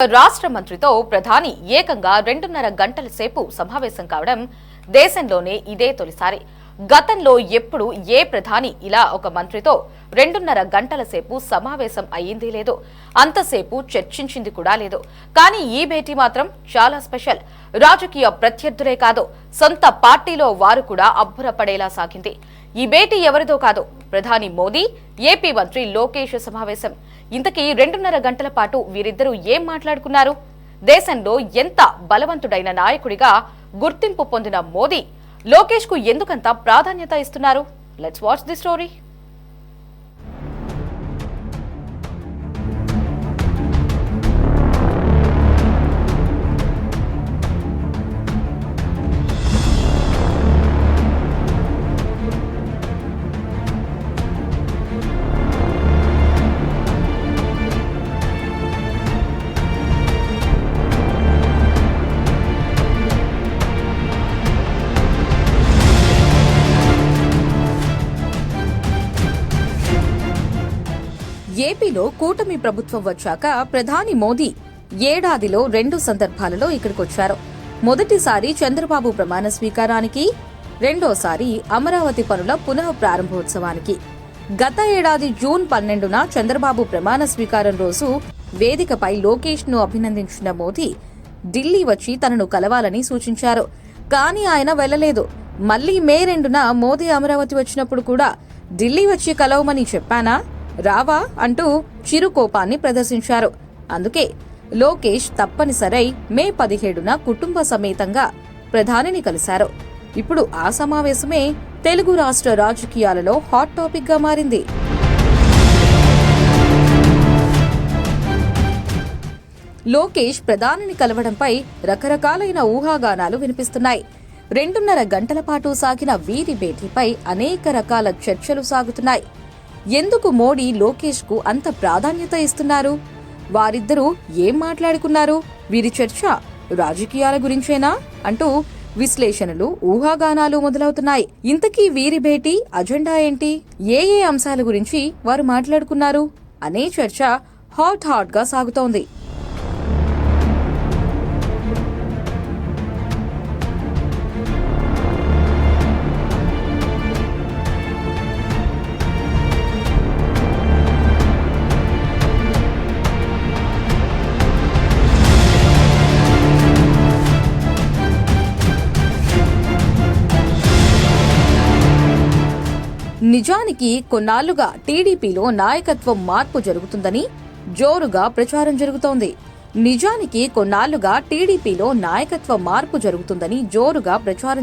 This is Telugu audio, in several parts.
రాష్ట్ర మంత్రితో ప్రధాని ఏకంగా 2.5 గంటల సేపు సమావేశం కావడం దేశంలోనే ఇదే తొలిసారి. గతంలో ఎప్పుడు ఏ ప్రధాని ఇలా ఒక మంత్రితో 2.5 గంటల సేపు సమావేశం అయ్యింది లేదు, అంతసేపు చర్చించింది కూడా లేదు. కానీ ఈ భేటీ మాత్రం చాలా స్పెషల్. రాజకీయ ప్రత్యర్థులే కాదు, సొంత పార్టీలో వారు కూడా అబ్బురపడేలా సాగింది. ఈ భేటీ ఎవరిదో కాదు, ప్రధాని మోదీ, ఏపీ మంత్రి లోకేష్ సమావేశం. ఇంతకీ 2.5 గంటల పాటు వీరిద్దరూ ఏం మాట్లాడుకున్నారు? దేశంలో ఎంత బలవంతుడైన నాయకుడిగా గుర్తింపు పొందిన మోదీ లోకేష్ కు ఎందుకంత ప్రాధాన్యత ఇస్తున్నారు? Let's watch the story. ఏపీలో కూటమి ప్రభుత్వం వచ్చాక ప్రధాని మోదీ ఏడాదిలో 2 సందర్భాలలో ఇక్కడికొచ్చారు. మొదటిసారి చంద్రబాబు ప్రమాణ స్వీకారానికి, రెండోసారి అమరావతి పనుల పునః ప్రారంభోత్సవానికి. గత ఏడాది జూన్ 12న చంద్రబాబు ప్రమాణ స్వీకారం రోజు వేదికపై లోకేష్ ను అభినందించిన మోదీ ఢిల్లీ వచ్చి తనను కలవాలని సూచించారు. కానీ ఆయన వెళ్లలేదు. మళ్లీ మే 2న మోదీ అమరావతి వచ్చినప్పుడు కూడా ఢిల్లీ వచ్చి కలవమని చెప్పానా, రావా అంటూ చిరుకోపాన్ని ప్రదర్శించారు. అందుకే లోకేష్ తప్పనిసరై మే 17న కుటుంబ సమేతంగా ప్రధానిని కలిశారు. ఇప్పుడు ఆ సమావేశమే తెలుగు రాష్ట్ర రాజకీయాలలో హాట్ టాపిక్ గా మారింది. లోకేష్ ప్రధానిని కలవడంపై రకరకాలైన ఊహాగానాలు వినిపిస్తున్నాయి. 2.5 గంటల పాటు సాగిన వీరి భేటీపై అనేక రకాల చర్చలు సాగుతున్నాయి. ఎందుకు మోడీ లోకేష్ కు అంత ప్రాధాన్యత ఇస్తున్నారు? వారిద్దరూ ఏం మాట్లాడుకున్నారు? వీరి చర్చ రాజకీయాల గురించేనా అంటూ విశ్లేషణలు, ఊహాగానాలు మొదలవుతున్నాయి. ఇంతకీ వీరి భేటీ అజెండా ఏంటి? ఏ అంశాల గురించి వారు మాట్లాడుకున్నారు అనే చర్చ హాట్ గా సాగుతోంది. నిజానికి కొన్నాళ్లుగా టీడీపీలో నాయకత్వం మార్పు జరుగుతుందని జోరుగా ప్రచారం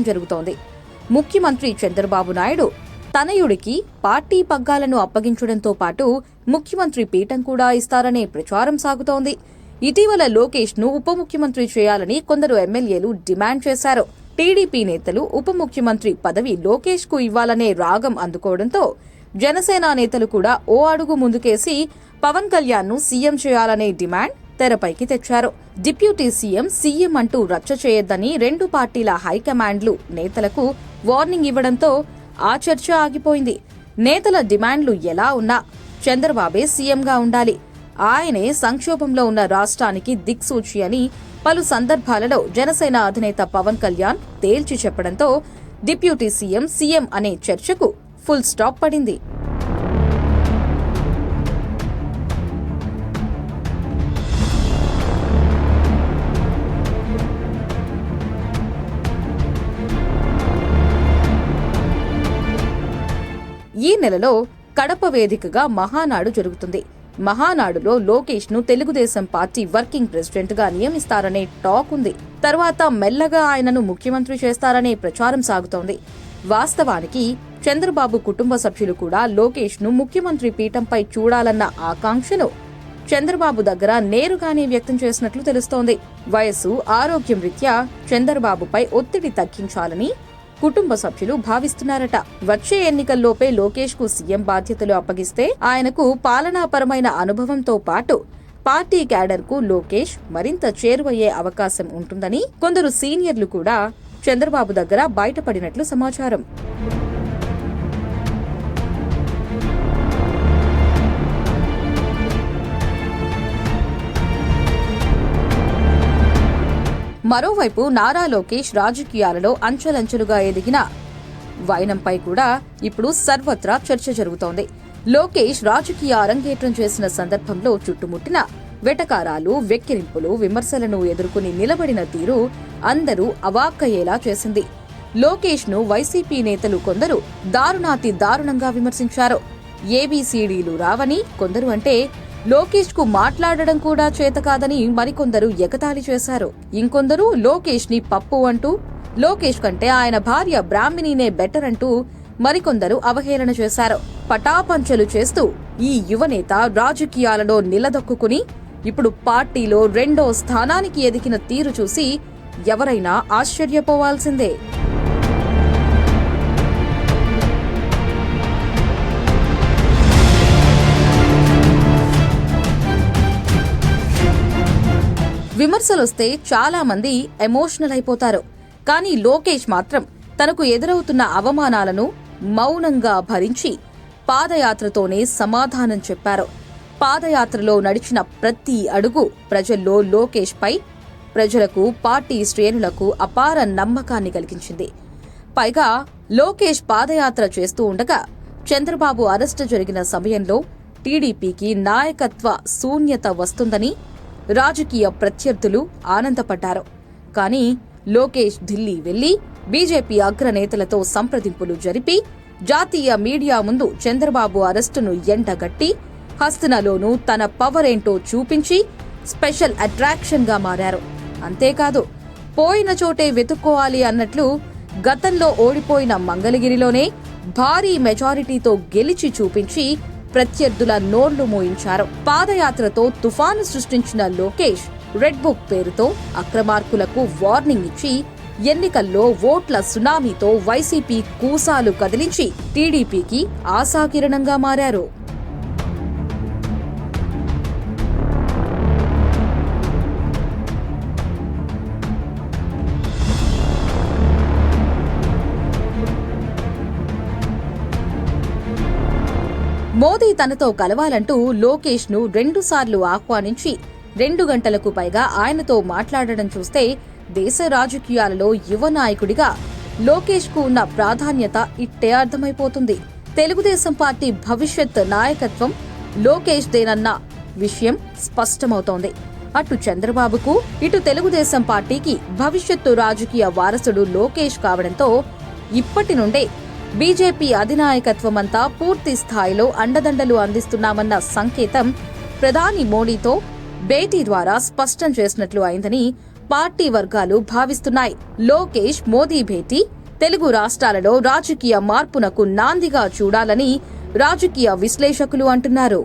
జరుగుతోంది. ముఖ్యమంత్రి చంద్రబాబు నాయుడు తనయుడికి పార్టీ పగ్గాలను అప్పగించడంతో పాటు ముఖ్యమంత్రి పీఠం కూడా ఇస్తారనే ప్రచారం సాగుతోంది. ఇటీవల లోకేష్ ను ఉప ముఖ్యమంత్రి చేయాలని కొందరు ఎమ్మెల్యేలు డిమాండ్ చేశారు. టీడీపీ నేతలు ఉప ముఖ్యమంత్రి పదవి లోకేష్ కు ఇవ్వాలనే రాగం అందుకోవడంతో జనసేన నేతలు కూడా ఓ అడుగు ముందుకేసి పవన్ కళ్యాణ్ ను సీఎం చేయాలనే డిమాండ్ తెరపైకి తెచ్చారు. డిప్యూటీ సీఎం అంటూ రచ్చ చేయొద్దని 2 పార్టీల హైకమాండ్లు నేతలకు వార్నింగ్ ఇవ్వడంతో ఆ చర్చ ఆగిపోయింది. నేతల డిమాండ్లు ఎలా ఉన్నా చంద్రబాబే సీఎంగా ఉండాలి, ఆయనే సంక్షోభంలో ఉన్న రాష్ట్రానికి దిక్సూచి అని పలు సందర్భాలలో జనసేన అధినేత పవన్ కళ్యాణ్ తేల్చి చెప్పడంతో డిప్యూటీ సీఎం అనే చర్చకు ఫుల్ స్టాప్ పడింది. ఈ నెలలో కడప వేదికగా మహానాడు జరుగుతుంది. మహానాడులో లోకేష్ ను తెలుగుదేశం పార్టీ వర్కింగ్ ప్రెసిడెంట్ గా నియమిస్తారనే టాక్ ఉంది. తర్వాత మెల్లగా ఆయనను ముఖ్యమంత్రి చేస్తారనే ప్రచారం సాగుతోంది. వాస్తవానికి చంద్రబాబు కుటుంబ సభ్యులు కూడా లోకేష్ ను ముఖ్యమంత్రి పీఠంపై చూడాలన్న ఆకాంక్షను చంద్రబాబు దగ్గర నేరుగానే వ్యక్తం చేసినట్లు తెలుస్తోంది. వయసు, ఆరోగ్యం రీత్యా చంద్రబాబుపై ఒత్తిడి తగ్గించాలని కుటుంబ సభ్యులు భావిస్తున్నారట. వచ్చే ఎన్నికల్లోపే లోకేష్ కు సీఎం బాధ్యతలు అప్పగిస్తే ఆయనకు పాలనాపరమైన అనుభవంతో పాటు పార్టీ క్యాడర్ కు లోకేష్ మరింత చేరువయ్యే అవకాశం ఉంటుందని కొందరు సీనియర్లు కూడా చంద్రబాబు దగ్గర బయటపడినట్లు సమాచారం. మరోవైపు నారా లోకేష్ రాజకీయాలలో అంచెలంచెలుగా ఎదిగిన వైనంపై కూడా ఇప్పుడు సర్వత్రా చర్చ జరుగుతోంది. లోకేష్ రాజకీయ అరంగేట్రం చేసిన సందర్భంలో చుట్టుముట్టిన వెటకారాలు, వెక్కిరింపులు, విమర్శలను ఎదుర్కొని నిలబడిన తీరు అందరూ అవాక్కయ్యేలా చేసింది. లోకేష్ ను వైసీపీ నేతలు కొందరు దారుణాతి దారుణంగా విమర్శించారు. ఏబీసీడీలు రావని కొందరు అంటే లోకేష్ కు మాట్లాడడం కూడా చేతకాదని మరికొందరు ఎగతాళి చేశారు. ఇంకొందరు లోకేష్ ని పప్పు అంటూ, లోకేష్ కంటే ఆయన భార్య బ్రాహ్మిణీనే బెటర్ అంటూ మరికొందరు అవహేళన చేశారు. పటాపంచలు చేస్తూ ఈ యువనేత రాజకీయాలలో నిలదొక్కుని ఇప్పుడు పార్టీలో 2వ స్థానానికి ఎదిగిన తీరు చూసి ఎవరైనా ఆశ్చర్యపోవాల్సిందే. విమర్శలొస్తే చాలా మంది ఎమోషనల్ అయిపోతారు. కానీ లోకేష్ మాత్రం తనకు ఎదురవుతున్న అవమానాలను మౌనంగా భరించి పాదయాత్రతోనే సమాధానం చెప్పారు. పాదయాత్రలో నడిచిన ప్రతి అడుగు ప్రజల్లో లోకేష్ పై, ప్రజలకు, పార్టీ శ్రేణులకు అపార నమ్మకాన్ని కలిగించింది. పైగా లోకేష్ పాదయాత్ర చేస్తూ ఉండగా చంద్రబాబు అరెస్టు జరిగిన సమయంలో టీడీపీకి నాయకత్వ శూన్యత వస్తుందని రాజకీయ ప్రత్యర్థులు ఆనందపడ్డారు. కానీ లోకేష్ ఢిల్లీ వెళ్లి బీజేపీ అగ్రనేతలతో సంప్రదింపులు జరిపి జాతీయ మీడియా ముందు చంద్రబాబు అరెస్టును ఎండగట్టి హస్తనలోనూ తన పవర్ ఏంటో చూపించి స్పెషల్ అట్రాక్షన్ గా మారారు. అంతేకాదు, పోయిన చోటే వెతుక్కోవాలి అన్నట్లు గతంలో ఓడిపోయిన మంగళగిరిలోనే భారీ మెజారిటీతో గెలిచి చూపించి ప్రత్యర్థుల నోళ్లు మోయించారు. పాదయాత్రతో తుఫాను సృష్టించిన లోకేష్ రెడ్ బుక్ పేరుతో అక్రమార్కులకు వార్నింగ్ ఇచ్చి ఎన్నికల్లో ఓట్ల సునామీతో వైసీపీ కూసాలు కదిలించి టీడీపీకి ఆశాకిరణంగా మారారు. మోదీ తనతో కలవాలంటూ లోకేష్ ను 2 సార్లు ఆహ్వానించి 2 గంటలకు పైగా ఆయనతో మాట్లాడడం చూస్తే దేశ రాజకీయాలలో యువ నాయకుడిగా లోకేష్ కు ఉన్న ప్రాధాన్యత ఇట్టే అర్థమైపోతుంది. తెలుగుదేశం పార్టీ భవిష్యత్ నాయకత్వం లోకేష్ దేనన్న విషయం స్పష్టమవుతోంది. అటు చంద్రబాబుకు, ఇటు తెలుగుదేశం పార్టీకి భవిష్యత్తు రాజకీయ వారసుడు లోకేష్ కావడంతో ఇప్పటి నుండే బీజేపీ అధినాయకత్వమంతా పూర్తి స్థాయిలో అండదండలు అందిస్తున్నామన్న సంకేతం ప్రధాని మోడీతో భేటీ ద్వారా స్పష్టం చేసినట్లు అయిందని పార్టీ వర్గాలు భావిస్తున్నాయి. లోకేష్ మోదీ భేటీ తెలుగు రాష్ట్రాలలో రాజకీయ మార్పునకు నాందిగా చూడాలని రాజకీయ విశ్లేషకులు అంటున్నారు.